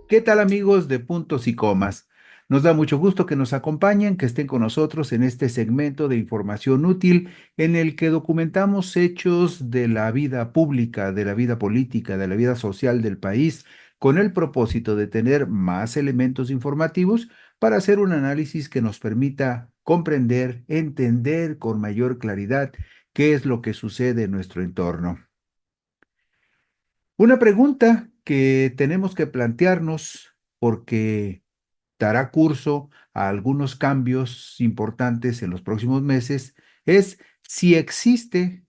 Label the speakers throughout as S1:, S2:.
S1: ¿Qué tal amigos de Puntos y Comas? Nos da mucho gusto que nos acompañen, que estén con nosotros en este segmento de información útil en el que documentamos hechos de la vida pública, de la vida política, de la vida social del país, con el propósito de tener más elementos informativos para hacer un análisis que nos permita comprender, entender con mayor claridad qué es lo que sucede en nuestro entorno. Una pregunta que tenemos que plantearnos porque dará curso a algunos cambios importantes en los próximos meses es si existe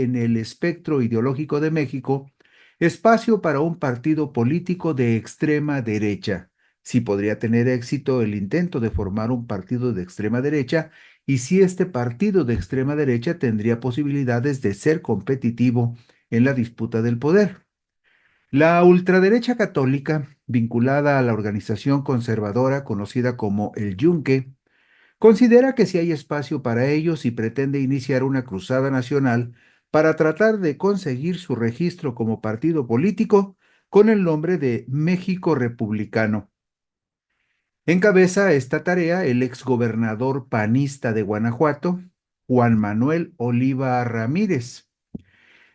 S1: en el espectro ideológico de México espacio para un partido político de extrema derecha, si podría tener éxito el intento de formar un partido de extrema derecha y si este partido de extrema derecha tendría posibilidades de ser competitivo en la disputa del poder. La ultraderecha católica, vinculada a la organización conservadora conocida como el Yunque, considera que si hay espacio para ellos y pretende iniciar una cruzada nacional para tratar de conseguir su registro como partido político con el nombre de México Republicano. Encabeza esta tarea el exgobernador panista de Guanajuato, Juan Manuel Oliva Ramírez.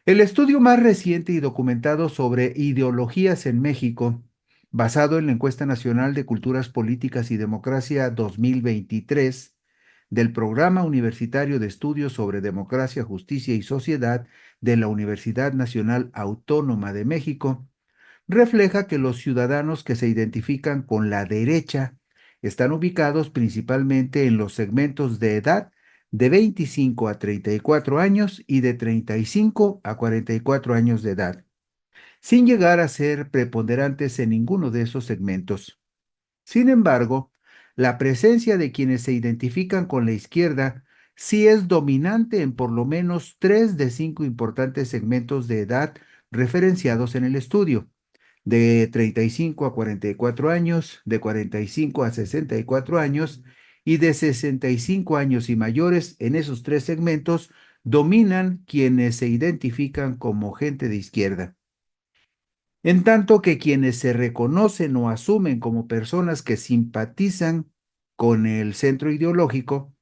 S1: El estudio más reciente y documentado sobre ideologías en México, basado en la Encuesta Nacional de Culturas Políticas y Democracia 2023 del Programa Universitario de Estudios sobre Democracia, Justicia y Sociedad de la Universidad Nacional Autónoma de México, refleja que los ciudadanos que se identifican con la derecha están ubicados principalmente en los segmentos de edad de 25 a 34 años y de 35 a 44 años de edad, sin llegar a ser preponderantes en ninguno de esos segmentos. Sin embargo, la presencia de quienes se identifican con la izquierda sí es dominante en por lo menos 3 de 5 importantes segmentos de edad referenciados en el estudio: de 35 a 44 años, de 45 a 64 años y de 65 años y mayores. En esos 3 segmentos dominan quienes se identifican como gente de izquierda. En tanto que quienes se reconocen o asumen como personas que simpatizan con el centro ideológico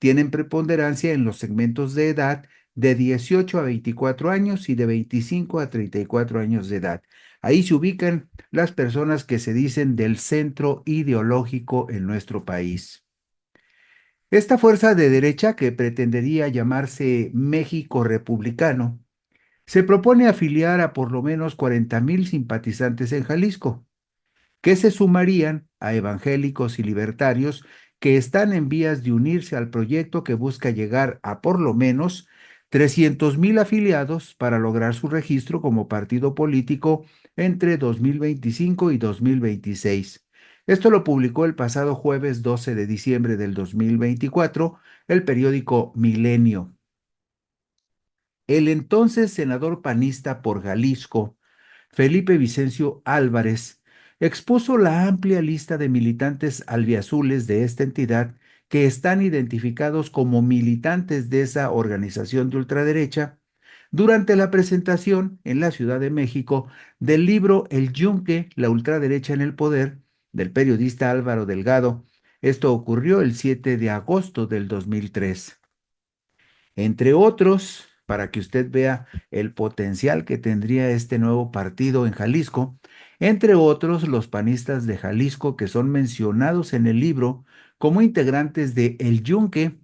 S1: tienen preponderancia en los segmentos de edad de 18 a 24 años y de 25 a 34 años de edad. Ahí se ubican las personas que se dicen del centro ideológico en nuestro país. Esta fuerza de derecha, que pretendería llamarse México Republicano, se propone afiliar a por lo menos 40,000 simpatizantes en Jalisco, que se sumarían a evangélicos y libertarios que están en vías de unirse al proyecto que busca llegar a por lo menos 300,000 afiliados para lograr su registro como partido político entre 2025 y 2026. Esto lo publicó el pasado jueves 12 de diciembre del 2024 el periódico Milenio. El entonces senador panista por Jalisco, Felipe Vicencio Álvarez, expuso la amplia lista de militantes albiazules de esta entidad que están identificados como militantes de esa organización de ultraderecha, durante la presentación en la Ciudad de México del libro El Yunque, la ultraderecha en el poder, del periodista Álvaro Delgado. Esto ocurrió el 7 de agosto del 2003. Entre otros, para que usted vea el potencial que tendría este nuevo partido en Jalisco, entre otros los panistas de Jalisco que son mencionados en el libro como integrantes de El Yunque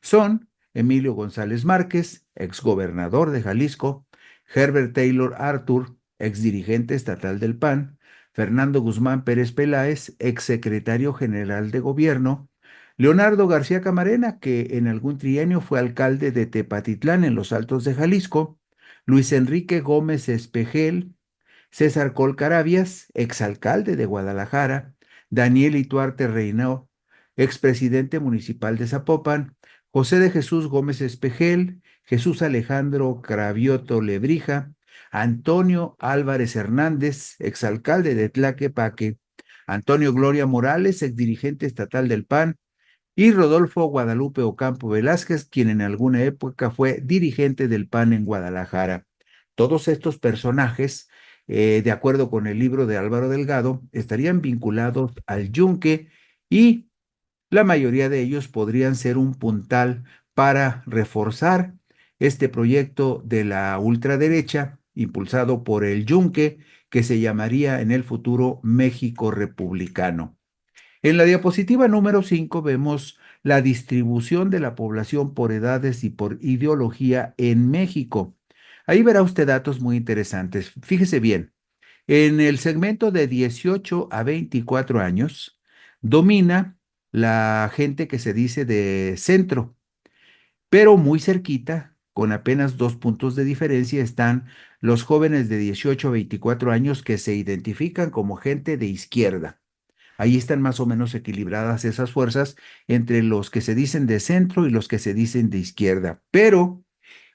S1: son Emilio González Márquez, exgobernador de Jalisco; Herbert Taylor Arthur, exdirigente estatal del PAN; Fernando Guzmán Pérez Peláez, exsecretario general de gobierno; Leonardo García Camarena, que en algún trienio fue alcalde de Tepatitlán en los Altos de Jalisco; Luis Enrique Gómez Espejel; César Col Carabias, exalcalde de Guadalajara; Daniel Ituarte Reynao, expresidente municipal de Zapopan; José de Jesús Gómez Espejel; Jesús Alejandro Cravioto Lebrija; Antonio Álvarez Hernández, exalcalde de Tlaquepaque; Antonio Gloria Morales, exdirigente estatal del PAN; y Rodolfo Guadalupe Ocampo Velázquez, quien en alguna época fue dirigente del PAN en Guadalajara. Todos estos personajes, de acuerdo con el libro de Álvaro Delgado, estarían vinculados al Yunque, y la mayoría de ellos podrían ser un puntal para reforzar este proyecto de la ultraderecha impulsado por el Yunque, que se llamaría en el futuro México Republicano. En la diapositiva número 5 vemos la distribución de la población por edades y por ideología en México. Ahí verá usted datos muy interesantes. Fíjese bien, en el segmento de 18 a 24 años domina la gente que se dice de centro, pero muy cerquita, con apenas 2 puntos de diferencia, están los jóvenes de 18 a 24 años que se identifican como gente de izquierda. Ahí están más o menos equilibradas esas fuerzas entre los que se dicen de centro y los que se dicen de izquierda. Pero,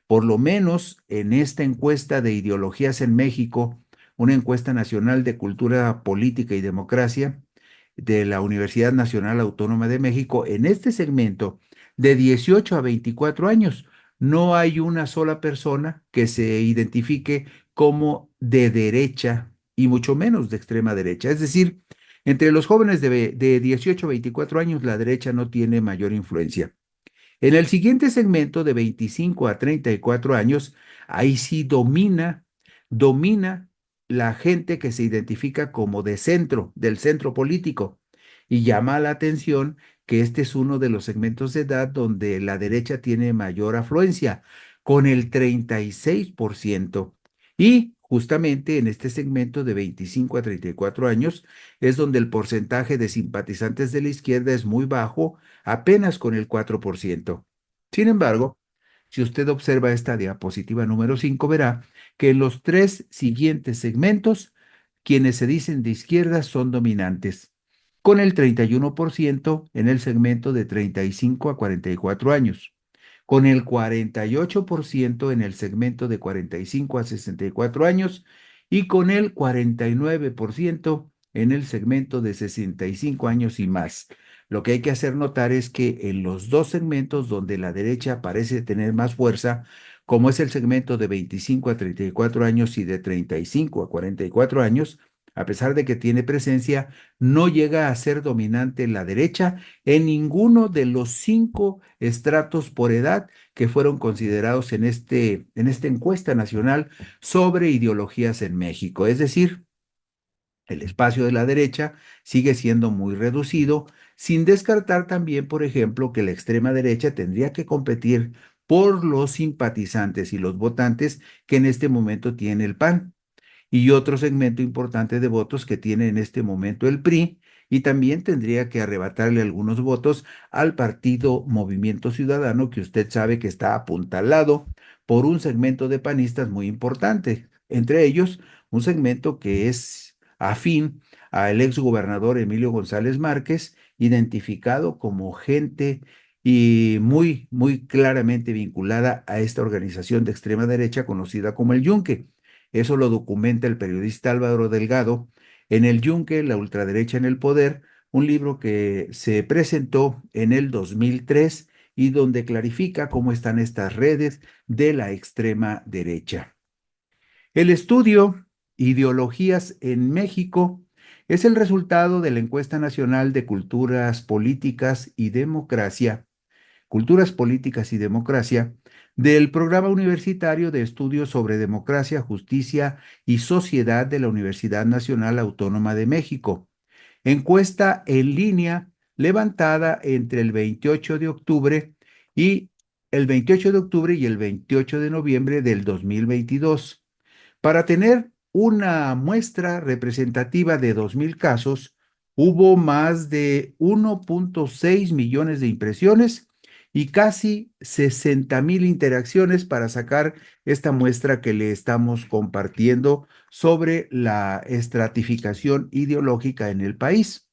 S1: por lo menos en esta encuesta de ideologías en México, una encuesta nacional de cultura política y democracia de la Universidad Nacional Autónoma de México, en este segmento de 18 a 24 años, no hay una sola persona que se identifique como de derecha y mucho menos de extrema derecha. Es decir, entre los jóvenes de 18 a 24 años, la derecha no tiene mayor influencia. En el siguiente segmento de 25 a 34 años, ahí sí domina la gente que se identifica como de centro, del centro político. Y llama la atención que este es uno de los segmentos de edad donde la derecha tiene mayor afluencia, con el 36%. Y justamente en este segmento de 25 a 34 años es donde el porcentaje de simpatizantes de la izquierda es muy bajo, apenas con el 4%. Sin embargo, si usted observa esta diapositiva número 5, verá que en los tres siguientes segmentos, quienes se dicen de izquierda son dominantes, con el 31% en el segmento de 35 a 44 años, con el 48% en el segmento de 45 a 64 años y con el 49% en el segmento de 65 años y más. Lo que hay que hacer notar es que en los dos segmentos donde la derecha parece tener más fuerza, como es el segmento de 25 a 34 años y de 35 a 44 años, a pesar de que tiene presencia, no llega a ser dominante la derecha en ninguno de los 5 estratos por edad que fueron considerados en esta encuesta nacional sobre ideologías en México. Es decir, el espacio de la derecha sigue siendo muy reducido, sin descartar también, por ejemplo, que la extrema derecha tendría que competir por los simpatizantes y los votantes que en este momento tiene el PAN, y otro segmento importante de votos que tiene en este momento el PRI, y también tendría que arrebatarle algunos votos al partido Movimiento Ciudadano, que usted sabe que está apuntalado por un segmento de panistas muy importante, entre ellos un segmento que es afín al exgobernador Emilio González Márquez, identificado como gente y muy claramente vinculada a esta organización de extrema derecha conocida como el Yunque. Eso lo documenta el periodista Álvaro Delgado en El Yunque, la ultraderecha en el poder, un libro que se presentó en el 2003 y donde clarifica cómo están estas redes de la extrema derecha. El estudio Ideologías en México es el resultado de la Encuesta Nacional de Culturas Políticas y Democracia, del Programa Universitario de Estudios sobre Democracia, Justicia y Sociedad de la Universidad Nacional Autónoma de México. Encuesta en línea levantada entre el 28 de octubre y el 28 de noviembre del 2022. Para tener una muestra representativa de 2,000 casos, hubo más de 1,6 millones de impresiones y casi 60,000 interacciones para sacar esta muestra que le estamos compartiendo sobre la estratificación ideológica en el país.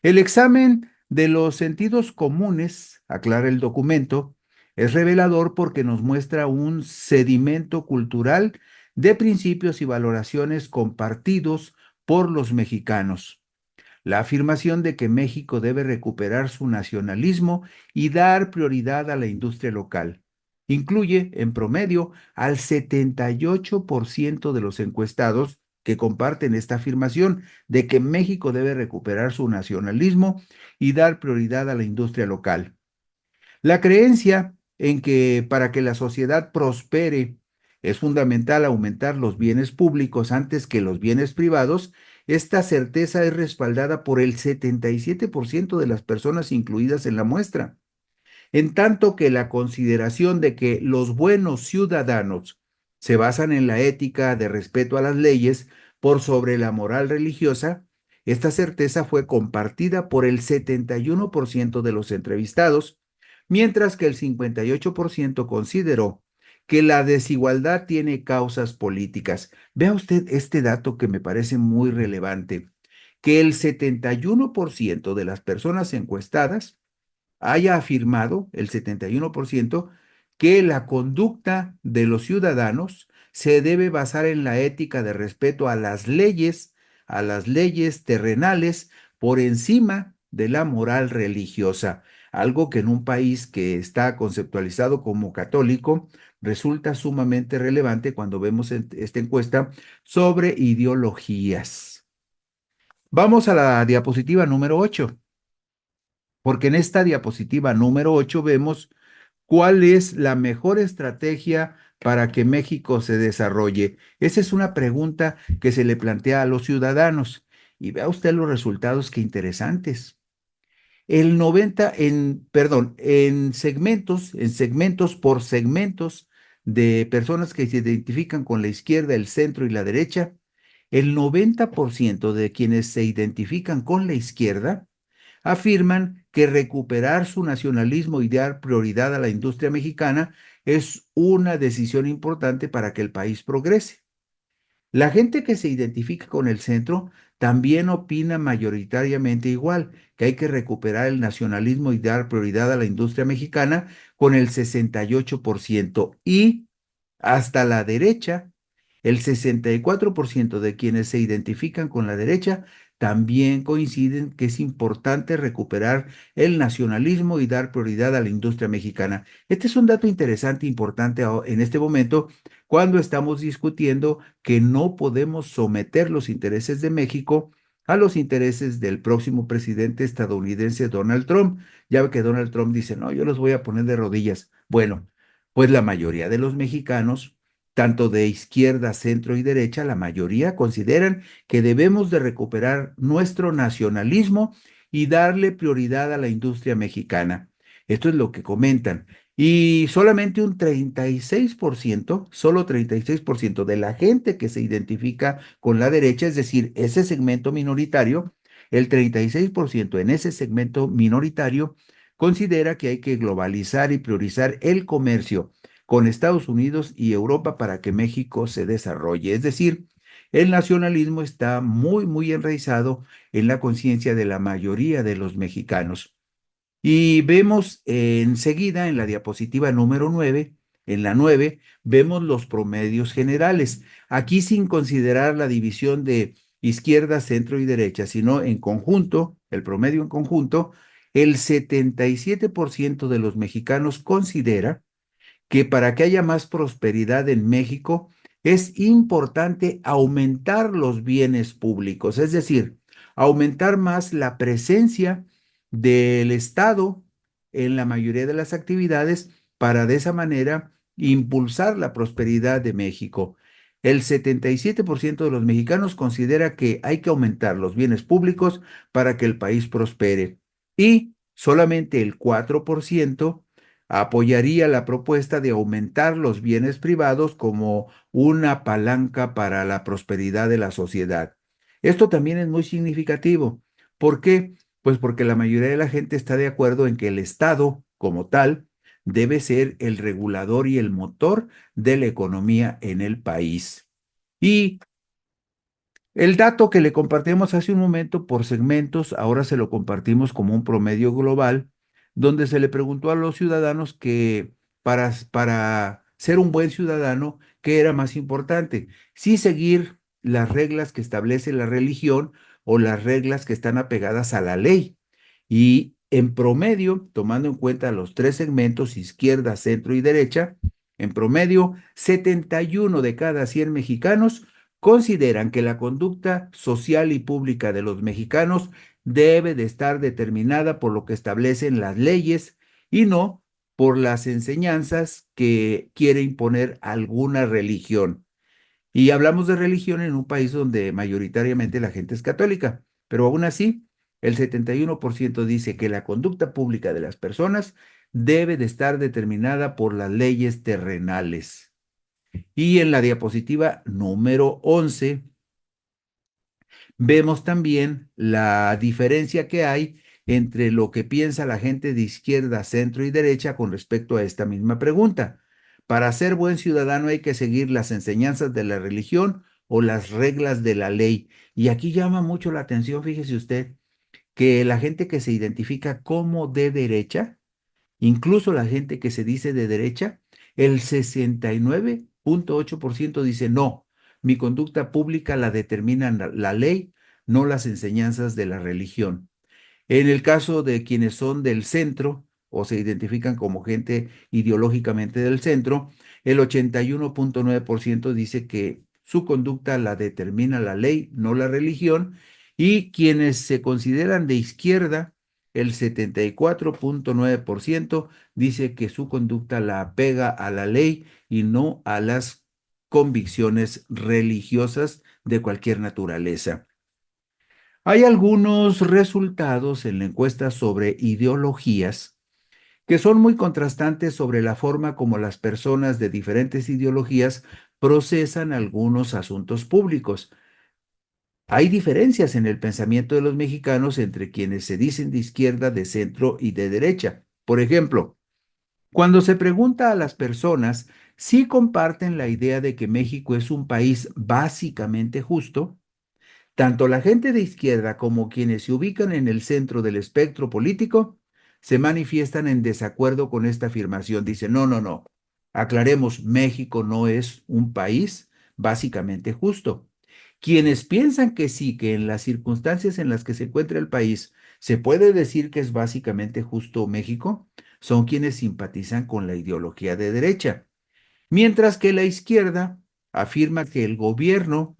S1: El examen de los sentidos comunes, aclara el documento, es revelador porque nos muestra un sedimento cultural de principios y valoraciones compartidos por los mexicanos. La afirmación de que México debe recuperar su nacionalismo y dar prioridad a la industria local. Incluye, en promedio, al 78% de los encuestados que comparten esta afirmación de que México debe recuperar su nacionalismo y dar prioridad a la industria local. La creencia en que para que la sociedad prospere es fundamental aumentar los bienes públicos antes que los bienes privados, esta certeza es respaldada por el 77% de las personas incluidas en la muestra. En tanto que la consideración de que los buenos ciudadanos se basan en la ética de respeto a las leyes por sobre la moral religiosa, esta certeza fue compartida por el 71% de los entrevistados, mientras que el 58% consideró que la desigualdad tiene causas políticas. Vea usted este dato que me parece muy relevante, que el 71% de las personas encuestadas haya afirmado, el 71%, que la conducta de los ciudadanos se debe basar en la ética de respeto a las leyes terrenales, por encima de la moral religiosa, algo que en un país que está conceptualizado como católico resulta sumamente relevante cuando vemos esta encuesta sobre ideologías. Vamos a la diapositiva número 8, porque en esta diapositiva número 8 vemos cuál es la mejor estrategia para que México se desarrolle. Esa es una pregunta que se le plantea a los ciudadanos. Y vea usted los resultados, qué interesantes. El 90, en segmentos por segmentos de personas que se identifican con la izquierda, el centro y la derecha, el 90% de quienes se identifican con la izquierda afirman que recuperar su nacionalismo y dar prioridad a la industria mexicana es una decisión importante para que el país progrese. La gente que se identifica con el centro también opina mayoritariamente igual, que hay que recuperar el nacionalismo y dar prioridad a la industria mexicana con el 68%. Y hasta la derecha, el 64% de quienes se identifican con la derecha también coinciden que es importante recuperar el nacionalismo y dar prioridad a la industria mexicana. Este es un dato interesante, importante en este momento, cuando estamos discutiendo que no podemos someter los intereses de México a los intereses del próximo presidente estadounidense Donald Trump. Ya ve que Donald Trump dice, no, yo los voy a poner de rodillas. Bueno, pues la mayoría de los mexicanos, tanto de izquierda, centro y derecha, la mayoría consideran que debemos de recuperar nuestro nacionalismo y darle prioridad a la industria mexicana. Esto es lo que comentan. Y solamente un 36%, solo 36% de la gente que se identifica con la derecha, es decir, ese segmento minoritario, el 36% en ese segmento minoritario considera que hay que globalizar y priorizar el comercio con Estados Unidos y Europa para que México se desarrolle. Es decir, el nacionalismo está muy, muy enraizado en la conciencia de la mayoría de los mexicanos. Y vemos enseguida en la diapositiva número 9, en la 9, vemos los promedios generales. Aquí sin considerar la división de izquierda, centro y derecha, sino en conjunto, el promedio en conjunto, El 77% de los mexicanos considera que para que haya más prosperidad en México es importante aumentar los bienes públicos, es decir, aumentar más la presencia del Estado en la mayoría de las actividades para de esa manera impulsar la prosperidad de México. El 77% de los mexicanos considera que hay que aumentar los bienes públicos para que el país prospere y solamente el 4% apoyaría la propuesta de aumentar los bienes privados como una palanca para la prosperidad de la sociedad. Esto también es muy significativo. ¿Por qué? Pues porque la mayoría de la gente está de acuerdo en que el Estado, como tal, debe ser el regulador y el motor de la economía en el país. Y el dato que le compartimos hace un momento por segmentos, ahora se lo compartimos como un promedio global, donde se le preguntó a los ciudadanos que para ser un buen ciudadano, ¿qué era más importante? Si seguir las reglas que establece la religión o las reglas que están apegadas a la ley. Y en promedio, tomando en cuenta los tres segmentos, izquierda, centro y derecha, en promedio, 71 de cada 100 mexicanos consideran que la conducta social y pública de los mexicanos debe de estar determinada por lo que establecen las leyes y no por las enseñanzas que quiere imponer alguna religión. Y hablamos de religión en un país donde mayoritariamente la gente es católica, pero aún así, el 71% dice que la conducta pública de las personas debe de estar determinada por las leyes terrenales. Y en la diapositiva número 11 vemos también la diferencia que hay entre lo que piensa la gente de izquierda, centro y derecha con respecto a esta misma pregunta. Para ser buen ciudadano hay que seguir las enseñanzas de la religión o las reglas de la ley. Y aquí llama mucho la atención, fíjese usted, que la gente que se identifica como de derecha, incluso la gente que se dice de derecha, el 69.8% dice no, mi conducta pública la determina la ley, no las enseñanzas de la religión. En el caso de quienes son del centro o se identifican como gente ideológicamente del centro, el 81.9% dice que su conducta la determina la ley, no la religión, y quienes se consideran de izquierda, el 74.9% dice que su conducta la apega a la ley y no a las convicciones religiosas de cualquier naturaleza. Hay algunos resultados en la encuesta sobre ideologías que son muy contrastantes sobre la forma como las personas de diferentes ideologías procesan algunos asuntos públicos. Hay diferencias en el pensamiento de los mexicanos entre quienes se dicen de izquierda, de centro y de derecha. Por ejemplo, cuando se pregunta a las personas si comparten la idea de que México es un país básicamente justo, tanto la gente de izquierda como quienes se ubican en el centro del espectro político se manifiestan en desacuerdo con esta afirmación. Dicen, no, no, no, aclaremos, México no es un país básicamente justo. Quienes piensan que sí, que en las circunstancias en las que se encuentra el país se puede decir que es básicamente justo México, son quienes simpatizan con la ideología de derecha. Mientras que la izquierda afirma que el gobierno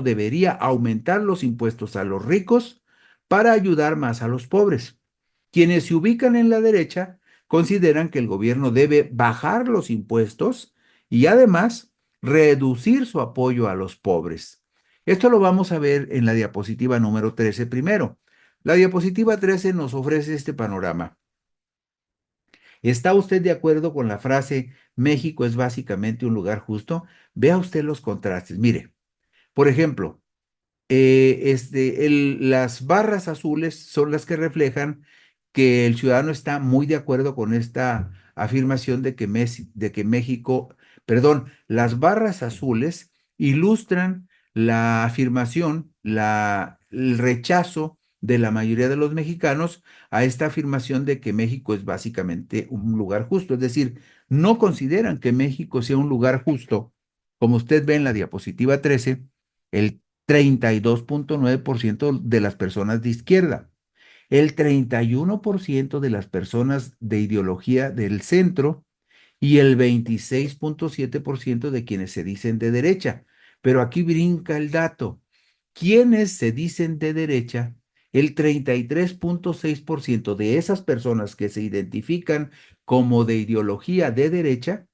S1: debería aumentar los impuestos a los ricos para ayudar más a los pobres. Quienes se ubican en la derecha consideran que el gobierno debe bajar los impuestos y además reducir su apoyo a los pobres. Esto lo vamos a ver en la diapositiva número 13 primero. La diapositiva 13 nos ofrece este panorama. ¿Está usted de acuerdo con la frase México es básicamente un lugar justo? Vea usted los contrastes. Mire, por ejemplo, las barras azules son las que reflejan que el ciudadano está muy de acuerdo con esta afirmación de que México, perdón, las barras azules ilustran la afirmación, el rechazo de la mayoría de los mexicanos a esta afirmación de que México es básicamente un lugar justo. Es decir, no consideran que México sea un lugar justo. Como usted ve en la diapositiva 13, el 32.9% de las personas de izquierda. el 31% de las personas de ideología del centro y el 26,7% de quienes se dicen de derecha. Pero aquí brinca el dato. Quienes se dicen de derecha, el 33,6% de esas personas que se identifican como de ideología de derecha,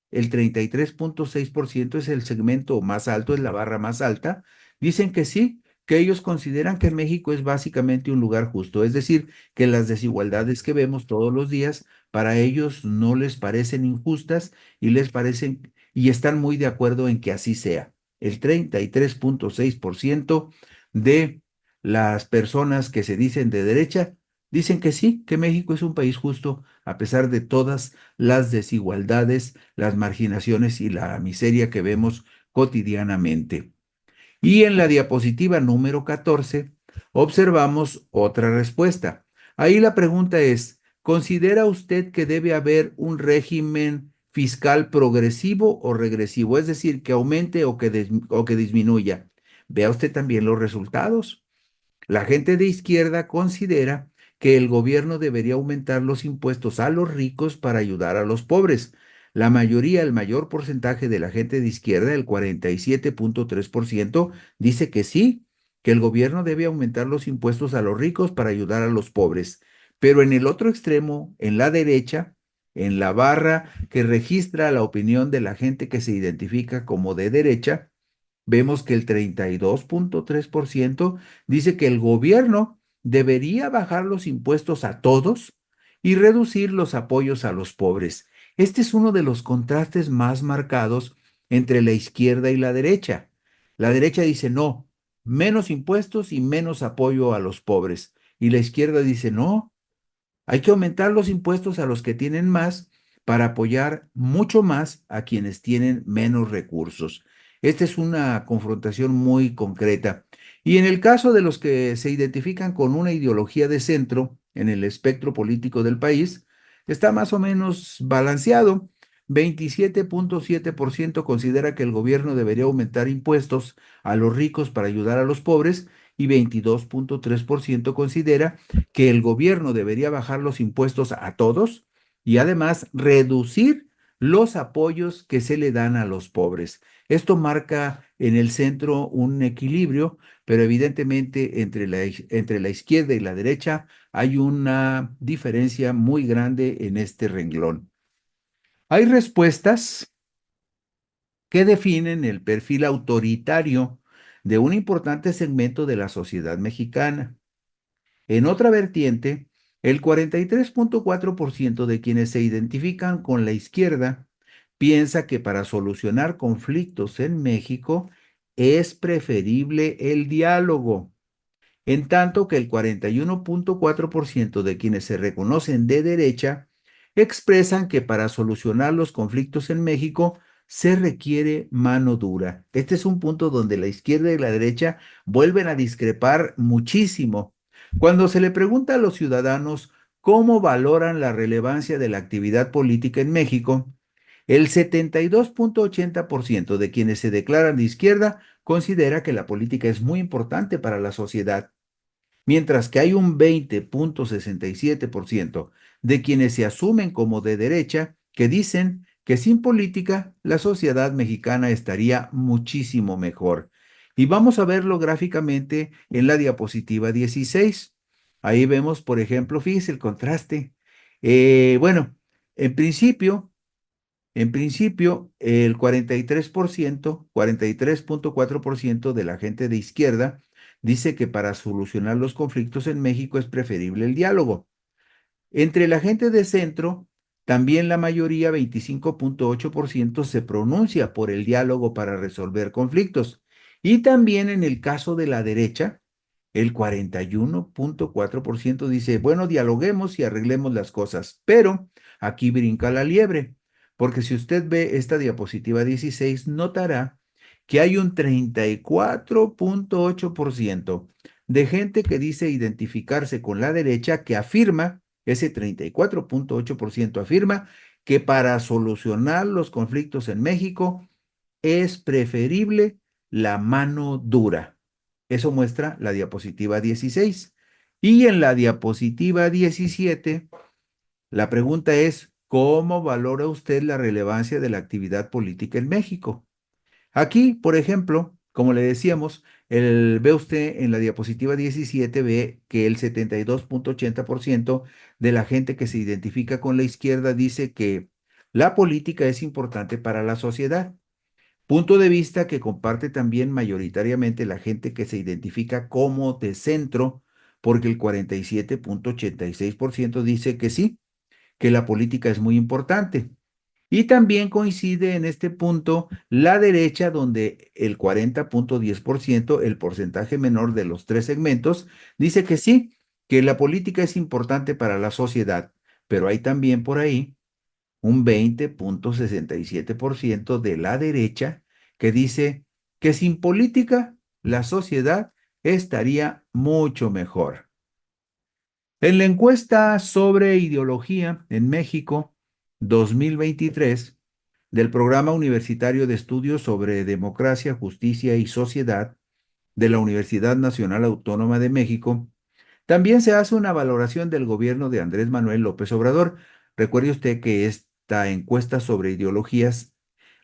S1: el 33,6% es el segmento más alto, es la barra más alta, dicen que sí, que ellos consideran que México es básicamente un lugar justo, es decir, que las desigualdades que vemos todos los días para ellos no les parecen injustas y les parecen y están muy de acuerdo en que así sea. El 33,6% de las personas que se dicen de derecha dicen que sí, que México es un país justo a pesar de todas las desigualdades, las marginaciones y la miseria que vemos cotidianamente. Y en la diapositiva número 14 observamos otra respuesta. Ahí la pregunta es, ¿considera usted que debe haber un régimen fiscal progresivo o regresivo? Es decir, que aumente o que disminuya. Vea usted también los resultados. La gente de izquierda considera que el gobierno debería aumentar los impuestos a los ricos para ayudar a los pobres. La mayoría, el mayor porcentaje de la gente de izquierda, el 47,3%, dice que sí, que el gobierno debe aumentar los impuestos a los ricos para ayudar a los pobres. Pero en el otro extremo, en la derecha, en la barra que registra la opinión de la gente que se identifica como de derecha, vemos que el 32,3% dice que el gobierno debería bajar los impuestos a todos y reducir los apoyos a los pobres. Este es uno de los contrastes más marcados entre la izquierda y la derecha. La derecha dice no, menos impuestos y menos apoyo a los pobres. Y la izquierda dice no, hay que aumentar los impuestos a los que tienen más para apoyar mucho más a quienes tienen menos recursos. Esta es una confrontación muy concreta. Y en el caso de los que se identifican con una ideología de centro en el espectro político del país, está más o menos balanceado. 27,7% considera que el gobierno debería aumentar impuestos a los ricos para ayudar a los pobres y 22,3% considera que el gobierno debería bajar los impuestos a todos y además reducir los apoyos que se le dan a los pobres. Esto marca en el centro un equilibrio, pero evidentemente entre la izquierda y la derecha hay una diferencia muy grande en este renglón. Hay respuestas que definen el perfil autoritario de un importante segmento de la sociedad mexicana. En otra vertiente, el 43,4% de quienes se identifican con la izquierda piensa que para solucionar conflictos en México es preferible el diálogo, en tanto que el 41,4% de quienes se reconocen de derecha expresan que para solucionar los conflictos en México se requiere mano dura. Este es un punto donde la izquierda y la derecha vuelven a discrepar muchísimo. Cuando se le pregunta a los ciudadanos cómo valoran la relevancia de la actividad política en México, el 72,80% de quienes se declaran de izquierda considera que la política es muy importante para la sociedad, mientras que hay un 20,67% de quienes se asumen como de derecha que dicen que sin política la sociedad mexicana estaría muchísimo mejor. Y vamos a verlo gráficamente en la diapositiva 16. Ahí vemos, por ejemplo, fíjense el contraste. Bueno, en principio, el 43%, 43,4% de la gente de izquierda dice que para solucionar los conflictos en México es preferible el diálogo. Entre la gente de centro, también la mayoría, 25,8%, se pronuncia por el diálogo para resolver conflictos. Y también en el caso de la derecha, el 41,4% dice, bueno, dialoguemos y arreglemos las cosas. Pero aquí brinca la liebre, porque si usted ve esta diapositiva 16, notará que hay un 34,8% de gente que dice identificarse con la derecha que afirma, ese 34,8% afirma que para solucionar los conflictos en México es preferible la mano dura. Eso muestra la diapositiva 16. Y en la diapositiva 17, la pregunta es, ¿cómo valora usted la relevancia de la actividad política en México? Aquí, por ejemplo, como le decíamos, ve usted en la diapositiva 17, ve que el 72.80% de la gente que se identifica con la izquierda dice que la política es importante para la sociedad. Punto de vista que comparte también mayoritariamente la gente que se identifica como de centro, porque el 47.86% dice que sí, que la política es muy importante. Y también coincide en este punto la derecha, donde el 40.10%, el porcentaje menor de los tres segmentos, dice que sí, que la política es importante para la sociedad, pero hay también por ahí un 20.67% de la derecha que dice que sin política la sociedad estaría mucho mejor. En la encuesta sobre ideología en México 2023 del Programa Universitario de Estudios sobre Democracia, Justicia y Sociedad de la Universidad Nacional Autónoma de México, también se hace una valoración del gobierno de Andrés Manuel López Obrador. Recuerde usted que esta encuesta sobre ideologías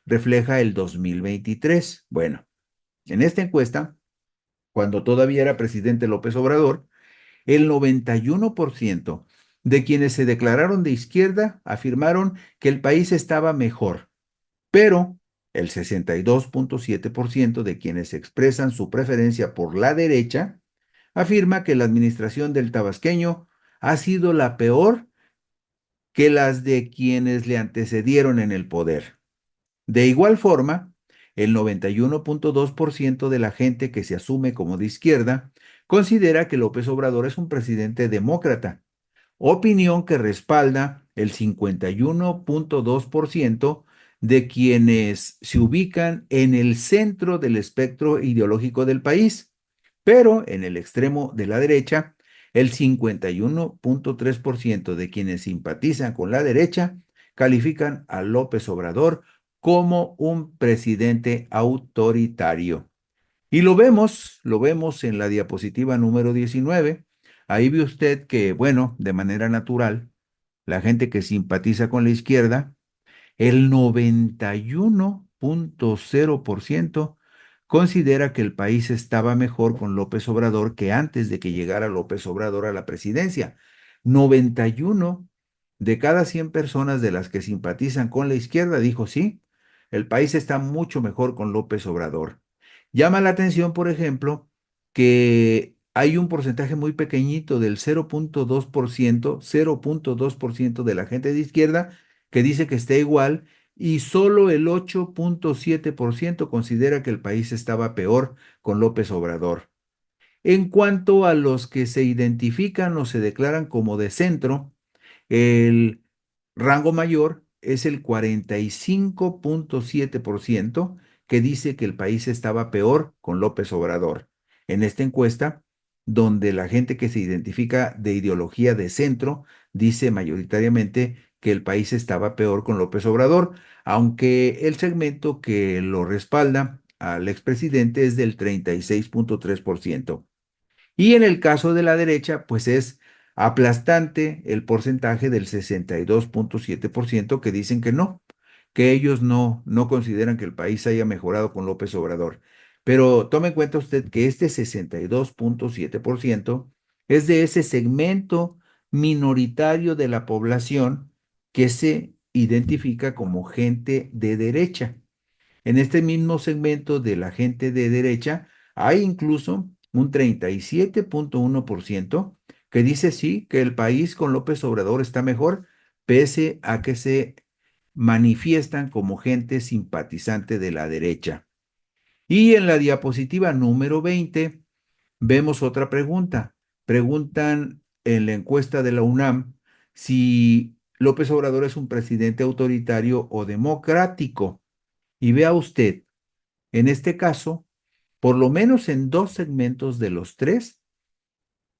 S1: refleja el 2023. Bueno, en esta encuesta, cuando todavía era presidente López Obrador, el 91% de quienes se declararon de izquierda afirmaron que el país estaba mejor, pero el 62.7% de quienes expresan su preferencia por la derecha afirma que la administración del tabasqueño ha sido la peor que las de quienes le antecedieron en el poder. De igual forma, el 91.2% de la gente que se asume como de izquierda considera que López Obrador es un presidente demócrata, opinión que respalda el 51.2% de quienes se ubican en el centro del espectro ideológico del país, pero en el extremo de la derecha, el 51.3% de quienes simpatizan con la derecha califican a López Obrador como un presidente autoritario. Y lo vemos en la diapositiva número 19. Ahí ve usted que, bueno, de manera natural, la gente que simpatiza con la izquierda, el 91.0% considera que el país estaba mejor con López Obrador que antes de que llegara López Obrador a la presidencia. 91 de cada 100 personas de las que simpatizan con la izquierda dijo sí, el país está mucho mejor con López Obrador. Llama la atención, por ejemplo, que hay un porcentaje muy pequeñito del 0.2% de la gente de izquierda que dice que está igual y solo el 8.7% considera que el país estaba peor con López Obrador. En cuanto a los que se identifican o se declaran como de centro, el rango mayor es el 45.7% que dice que el país estaba peor con López Obrador. En esta encuesta, donde la gente que se identifica de ideología de centro dice mayoritariamente que el país estaba peor con López Obrador, aunque el segmento que lo respalda al expresidente es del 36.3%. Y en el caso de la derecha, pues es aplastante el porcentaje del 62.7% que dicen que ellos no consideran que el país haya mejorado con López Obrador. Pero tome en cuenta usted que este 62.7% es de ese segmento minoritario de la población que se identifica como gente de derecha. En este mismo segmento de la gente de derecha hay incluso un 37.1% que dice sí, que el país con López Obrador está mejor, pese a que se manifiestan como gente simpatizante de la derecha. Y en la diapositiva número 20 vemos otra pregunta. Preguntan en la encuesta de la UNAM si López Obrador es un presidente autoritario o democrático. Y vea usted, en este caso, por lo menos en dos segmentos de los tres,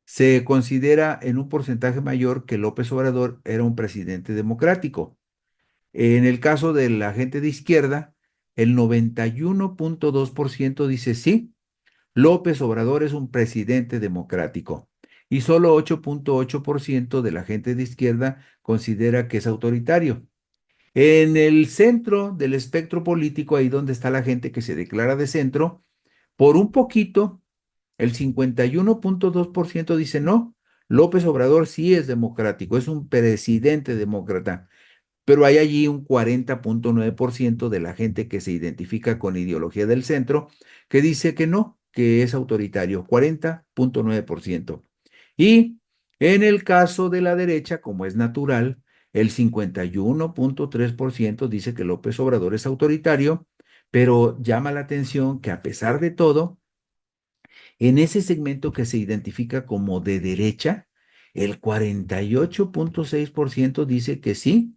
S1: se considera en un porcentaje mayor que López Obrador era un presidente democrático. En el caso de la gente de izquierda, el 91.2% dice sí, López Obrador es un presidente democrático. y solo 8.8% de la gente de izquierda considera que es autoritario. En el centro del espectro político, ahí donde está la gente que se declara de centro, por un poquito, el 51.2% dice no, López Obrador sí es democrático, es un presidente demócrata, pero hay allí un 40.9% de la gente que se identifica con ideología del centro que dice que no, que es autoritario, 40.9%. Y en el caso de la derecha, como es natural, el 51.3% dice que López Obrador es autoritario, pero llama la atención que a pesar de todo, en ese segmento que se identifica como de derecha, el 48.6% dice que sí,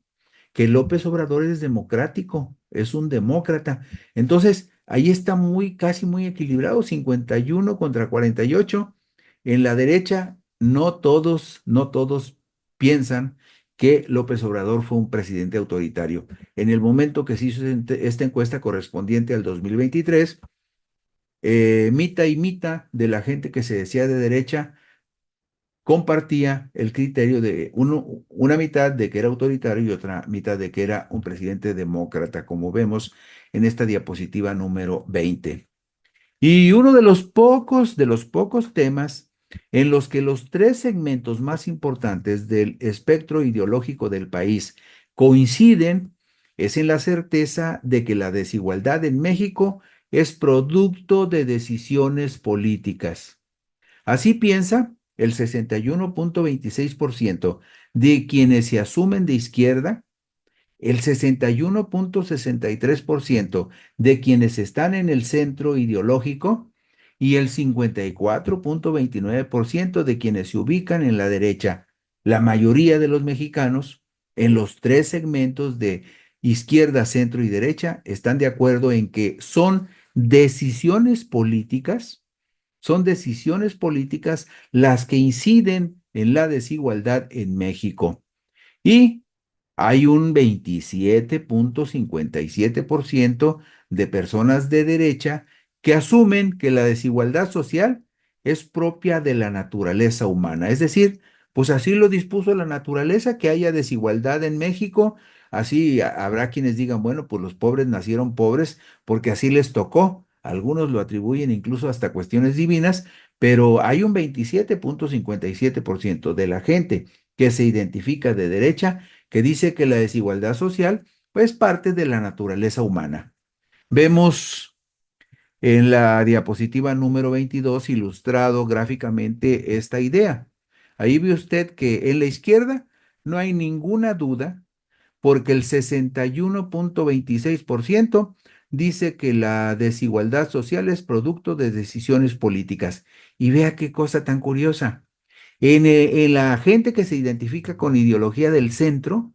S1: que López Obrador es democrático, es un demócrata. Entonces, ahí está casi muy equilibrado, 51 contra 48. En la derecha, no todos piensan que López Obrador fue un presidente autoritario. En el momento que se hizo esta encuesta correspondiente al 2023, mitad y mitad de la gente que se decía de derecha compartía el criterio de una mitad de que era autoritario y otra mitad de que era un presidente demócrata, como vemos en esta diapositiva número 20. Y uno de los pocos temas en los que los tres segmentos más importantes del espectro ideológico del país coinciden es en la certeza de que la desigualdad en México es producto de decisiones políticas. Así piensa el 61.26% de quienes se asumen de izquierda, el 61.63% de quienes están en el centro ideológico y el 54.29% de quienes se ubican en la derecha. La mayoría de los mexicanos en los tres segmentos de izquierda, centro y derecha están de acuerdo en que decisiones políticas son decisiones políticas las que inciden en la desigualdad en México. Y hay un 27.57% de personas de derecha que asumen que la desigualdad social es propia de la naturaleza humana. Es decir, pues así lo dispuso la naturaleza, que haya desigualdad en México. Así habrá quienes digan, bueno, pues los pobres nacieron pobres porque así les tocó. Algunos lo atribuyen incluso hasta cuestiones divinas, pero hay un 27.57% de la gente que se identifica de derecha que dice que la desigualdad social es parte de la naturaleza humana. Vemos en la diapositiva número 22 ilustrado gráficamente esta idea. Ahí ve usted que en la izquierda no hay ninguna duda porque el 61.26% dice que la desigualdad social es producto de decisiones políticas. Y vea qué cosa tan curiosa. En la gente que se identifica con ideología del centro,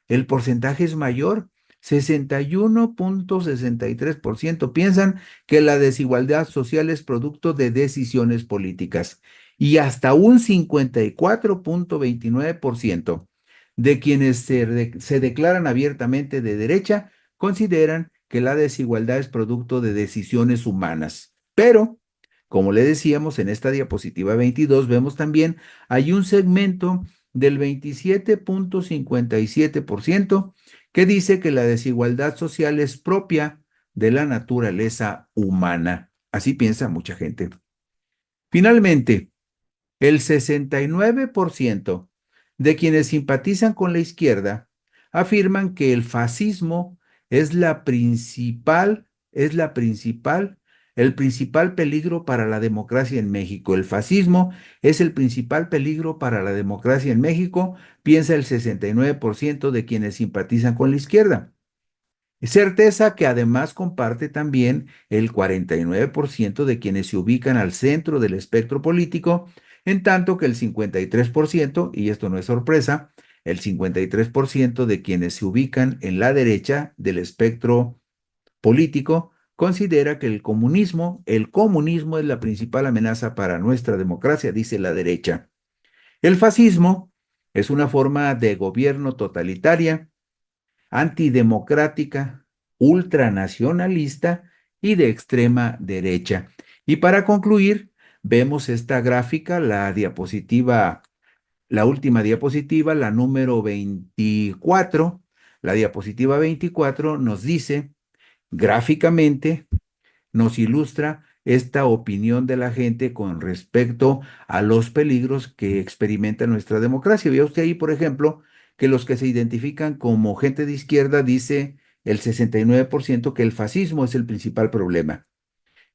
S1: el porcentaje es mayor. 61.63% piensan que la desigualdad social es producto de decisiones políticas y hasta un 54.29% de quienes se declaran abiertamente de derecha consideran que la desigualdad es producto de decisiones humanas. Pero, como le decíamos en esta diapositiva 22, vemos también hay un segmento del 27.57% que dice que la desigualdad social es propia de la naturaleza humana. Así piensa mucha gente. Finalmente, el 69% de quienes simpatizan con la izquierda afirman que el fascismo el principal peligro para la democracia en México. El fascismo es el principal peligro para la democracia en México, piensa el 69% de quienes simpatizan con la izquierda. Certeza que además comparte también el 49% de quienes se ubican al centro del espectro político, en tanto que el 53%, y esto no es sorpresa, el 53% de quienes se ubican en la derecha del espectro político considera que el comunismo es la principal amenaza para nuestra democracia, dice la derecha. El fascismo es una forma de gobierno totalitaria antidemocrática, ultranacionalista y de extrema derecha. Y para concluir, vemos esta gráfica, la última diapositiva, la número 24, la diapositiva 24 nos dice gráficamente, nos ilustra esta opinión de la gente con respecto a los peligros que experimenta nuestra democracia. Vea usted ahí, por ejemplo, que los que se identifican como gente de izquierda dice el 69% que el fascismo es el principal problema.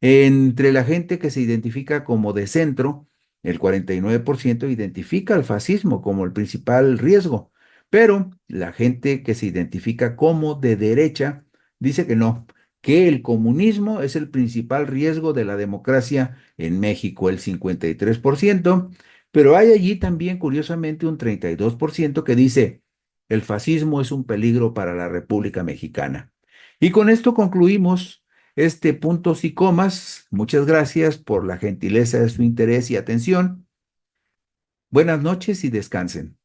S1: Entre la gente que se identifica como de centro, el 49% identifica al fascismo como el principal riesgo, pero la gente que se identifica como de derecha dice que no, que el comunismo es el principal riesgo de la democracia en México, el 53%, pero hay allí también, curiosamente, un 32% que dice el fascismo es un peligro para la República Mexicana. Y con esto concluimos este puntos y comas. Muchas gracias por la gentileza de su interés y atención. Buenas noches y descansen.